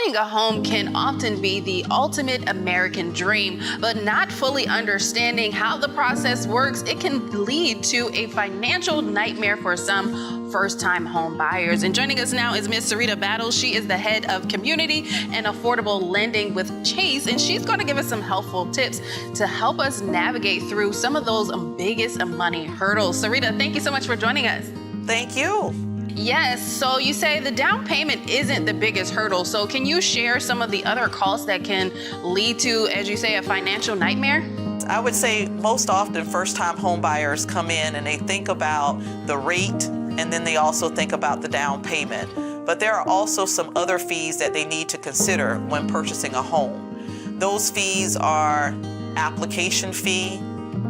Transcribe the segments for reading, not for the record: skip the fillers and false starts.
Buying a home can often be the ultimate American dream, but not fully understanding how the process works, it can lead to a financial nightmare for some first-time home buyers. And joining us now is Ms. Sarita Battles. She is the head of community and affordable lending with Chase, and she's going to give us some helpful tips to help us navigate through some of those biggest money hurdles. Sarita, thank you so much for joining us. Thank you. Yes, so you say the down payment isn't the biggest hurdle. So can you share some of the other costs that can lead to, as you say, a financial nightmare? I would say most often first-time home buyers come in and they think about the rate, and then they also think about the down payment. But there are also some other fees that they need to consider when purchasing a home. Those fees are application fee,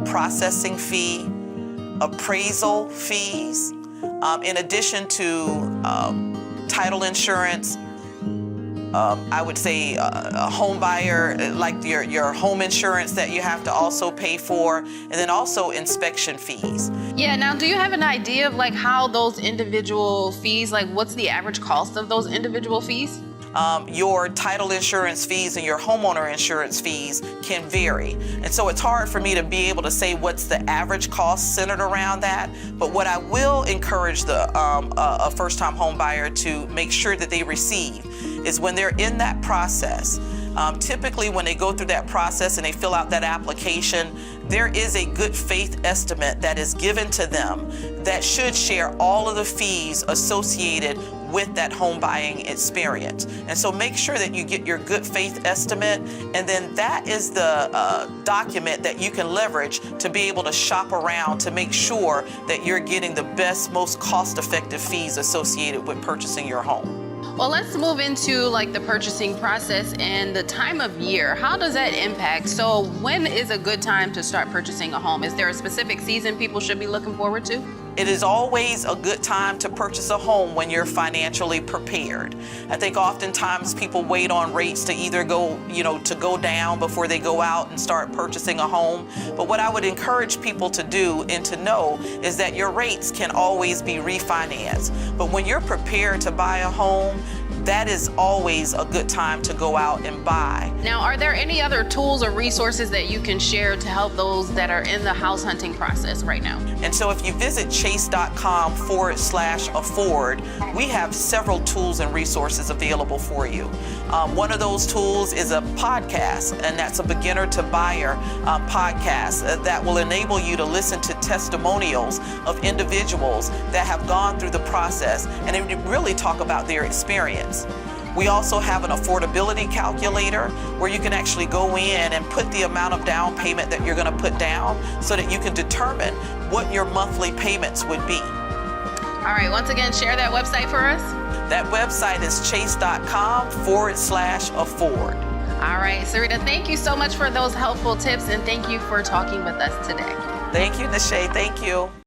processing fee, appraisal fees, in addition to title insurance. I would say a home buyer, like your home insurance that you have to also pay for, and then also inspection fees. Yeah, now do you have an idea of like how those individual fees, like what's the average cost of those individual fees? Your title insurance fees and your homeowner insurance fees can vary. And so it's hard for me to be able to say what's the average cost centered around that. But what I will encourage a first-time home buyer to make sure that they receive is when they're in that process. Typically when they go through that process and they fill out that application, there is a good faith estimate that is given to them that should share all of the fees associated with that home buying experience. And so make sure that you get your good faith estimate, and then that is the document that you can leverage to be able to shop around to make sure that you're getting the best, most cost-effective fees associated with purchasing your home. Well, let's move into like the purchasing process and the time of year. How does that impact? So when is a good time to start purchasing a home? Is there a specific season people should be looking forward to? It is always a good time to purchase a home when you're financially prepared. I think oftentimes people wait on rates to either go down before they go out and start purchasing a home. But what I would encourage people to do and to know is that your rates can always be refinanced. But when you're prepared to buy a home, that is always a good time to go out and buy. Now, are there any other tools or resources that you can share to help those that are in the house hunting process right now? And so if you visit chase.com/afford, we have several tools and resources available for you. One of those tools is a podcast, and that's a beginner to buyer podcast that will enable you to listen to testimonials of individuals that have gone through the process and they really talk about their experience. We also have an affordability calculator where you can actually go in and put the amount of down payment that you're going to put down so that you can determine what your monthly payments would be. All right, once again, share that website for us. That website is chase.com/afford. All right, Sarita, thank you so much for those helpful tips, and thank you for talking with us today. Thank you, Nishay. Thank you.